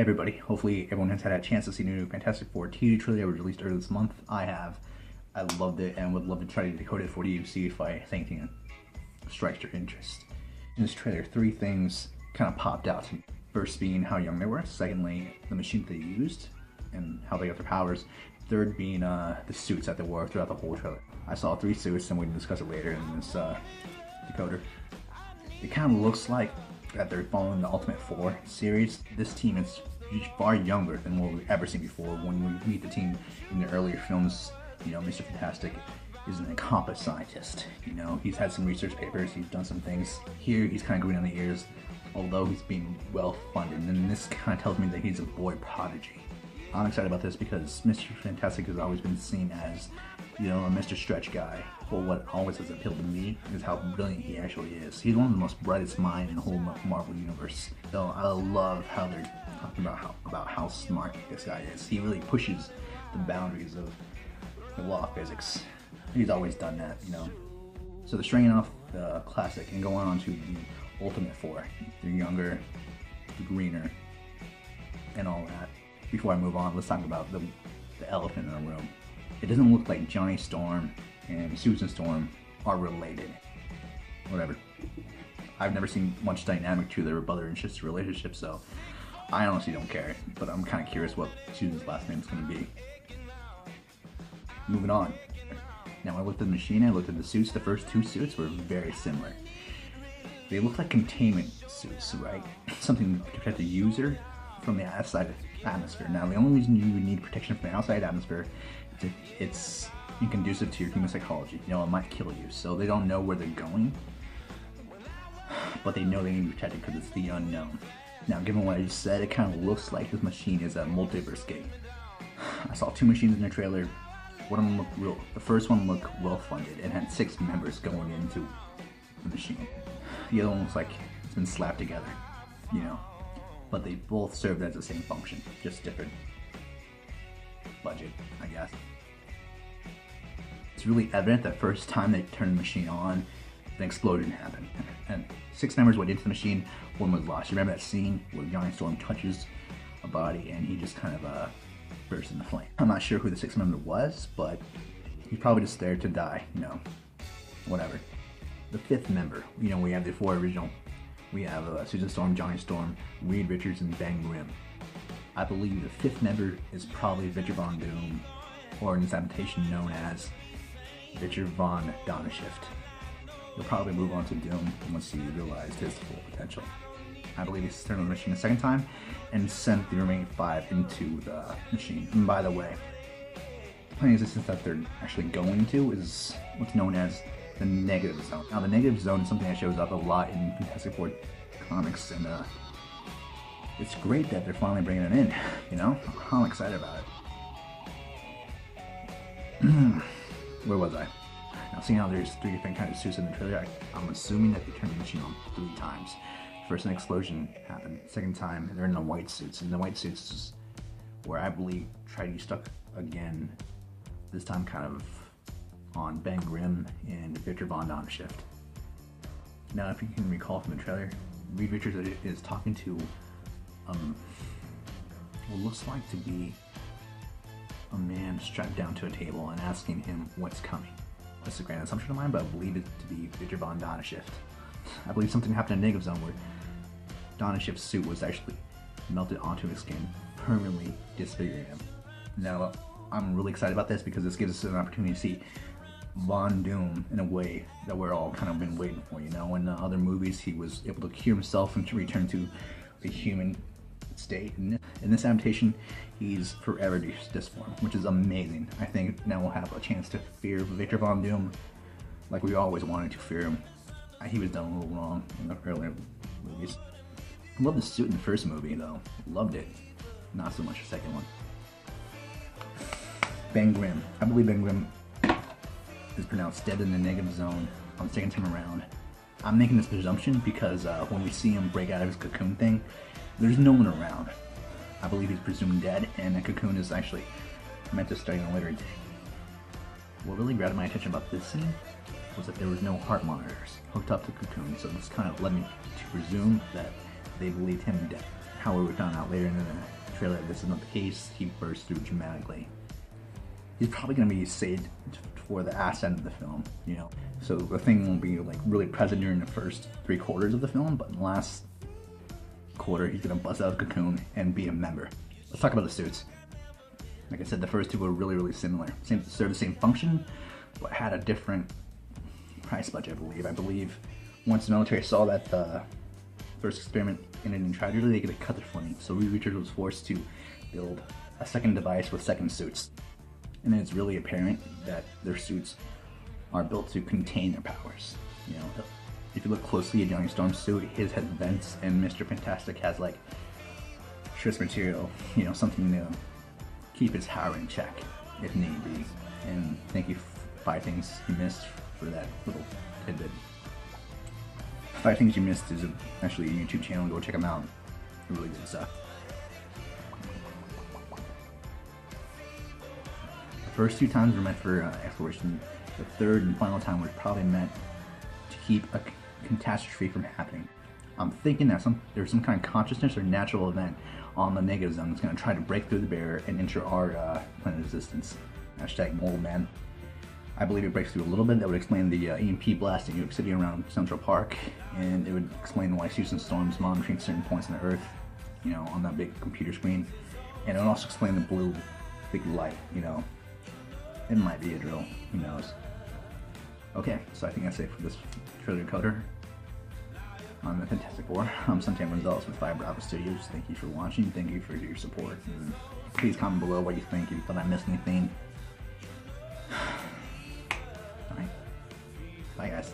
Hey everybody, hopefully everyone has had a chance to see the new Fantastic Four TV trailer that was released earlier this month. I have. I loved it and would love to try to decode it for you, see if I think anything strikes your interest. In this trailer, three things kind of popped out to me. First being how young they were, secondly, the machine they used and how they got their powers, third being the suits that they wore throughout the whole trailer. I saw three suits and we can discuss it later in this decoder. It kind of looks like that they're following the Ultimate Four series. This team is far younger than what we've ever seen before. When we meet the team in the earlier films, you know, Mr. Fantastic is an accomplished scientist. You know, he's had some research papers, he's done some things. Here, he's kind of green on the ears, although he's being well funded. And this kind of tells me that he's a boy prodigy. I'm excited about this because Mr. Fantastic has always been seen as, you know, a Mr. Stretch guy. But what always has appealed to me is how brilliant he actually is. He's one of the most brightest minds in the whole Marvel universe. So I love how they're talking about how smart this guy is. He really pushes the boundaries of the law of physics. He's always done that, you know. So they're stringing off the classic and going on to the Ultimate Four. They're younger, greener, and all that. Before I move on, let's talk about the elephant in the room. It doesn't look like Johnny Storm and Susan Storm are related. Whatever. I've never seen much dynamic to their brother and sister relationship, so I honestly don't care. But I'm kind of curious what Susan's last name is going to be. Moving on. Now I looked at the machine, I looked at the suits. The first two suits were very similar. They look like containment suits, right? Something to protect the user from the outside atmosphere. Now the only reason you would need protection from the outside atmosphere is if it's inconducive to your human psychology. You know, it might kill you. So they don't know where they're going, but they know they need to be protected because it's the unknown. Now given what I just said, it kind of looks like this machine is a multiverse gate. I saw two machines in the trailer. One of them looked real. The first one looked well funded and had 6 members going into the machine. The other one looks like it's been slapped together, you know. But they both served as the same function, just different budget, I guess. It's really evident that first time they turned the machine on, an explosion happened. And 6 members went into the machine, 1 was lost. You remember that scene where Johnny Storm touches a body and he just kind of bursts into flame? I'm not sure who the 6th member was, but he's probably just there to die, you know, whatever. The 5th member, you know, we have the 4 original. We have Susan Storm, Johnny Storm, Reed Richards, and Ben Grimm. I believe the 5th member is probably Victor Von Doom, or in this adaptation known as Victor Von Donnershift. He'll probably move on to Doom once he realized his full potential. I believe he's turned on the machine a second time and sent the remaining 5 into the machine. And by the way, the plane of existence that they're actually going to is what's known as the negative zone. Now the negative zone is something that shows up a lot in Fantastic Four comics, and it's great that they're finally bringing it in, you know? I'm excited about it. Where was I? Now seeing how there's 3 different kinds of suits in the trailer, I'm assuming that they turned the machine on 3 times. First an explosion happened, second time they're in the white suits, and the white suits is where I believe Trinity stuck again, this time kind of on Ben Grimm and Victor Von Donnershift. Now if you can recall from the trailer, Reed Richards is talking to what looks like to be a man strapped down to a table and asking him what's coming. That's a grand assumption of mine, but I believe it to be Victor Von Donnershift. I believe something happened in Negative Zone where Donnershift's suit was actually melted onto his skin, permanently disfiguring him. Now I'm really excited about this because this gives us an opportunity to see Von Doom in a way that we're all kind of been waiting for. You know, in the other movies he was able to cure himself and to return to the human state. In this adaptation, he's forever disformed, which is amazing. I think now we'll have a chance to fear Victor Von Doom like we always wanted to fear him. He was done a little wrong in the earlier movies. I love the suit in the first movie though. Loved it. Not so much the second one. Ben Grimm. I believe Ben Grimm is pronounced dead in the negative zone on the second time around. I'm making this presumption because when we see him break out of his cocoon thing, there's no one around. I believe he's presumed dead, and the cocoon is actually meant to stay on a later day. What really grabbed my attention about this scene was that there was no heart monitors hooked up to the cocoon, so this kind of led me to presume that they believed him dead. however, we found out later in the trailer that this is not the case. He bursts through dramatically. He's probably going to be saved for the ass end of the film, you know. So the thing won't be like really present during the first 3/4 of the film, but in the last quarter, he's going to bust out of the cocoon and be a member. Let's talk about the suits. Like I said, the first two were really similar. Served the same function, but had a different price budget, I believe. Once the military saw that the first experiment ended in tragedy, they could cut their funding. So Reed Richards was forced to build a second device with second suits. And then it's really apparent that their suits are built to contain their powers. You know, if you look closely at Johnny Storm's suit, his has vents, and Mr. Fantastic has like stress material, you know, something to keep his power in check if need be. And thank you, 5 Things You Missed, for that little tidbit. 5 Things You Missed is actually a YouTube channel. Go check them out. Really good stuff. The first 2 times were meant for exploration. The third and final time was probably meant to keep a catastrophe from happening. I'm thinking that there's some kind of consciousness or natural event on the negative zone that's going to try to break through the barrier and enter our planet existence. Hashtag mold man. I believe it breaks through a little bit. That would explain the EMP blast in New York City around Central Park, and it would explain why Susan Storm's monitoring certain points on the Earth, you know, on that big computer screen. And it would also explain the blue big light, you know. It might be a drill, who knows. Okay, so I think that's it for this trailer decoder on the Fantastic Four. I'm Santiago Gonzalez with 5 Bravo Studios. Thank you for watching. Thank you for your support. And please comment below what you think, if you thought I missed anything. Alright. Bye guys.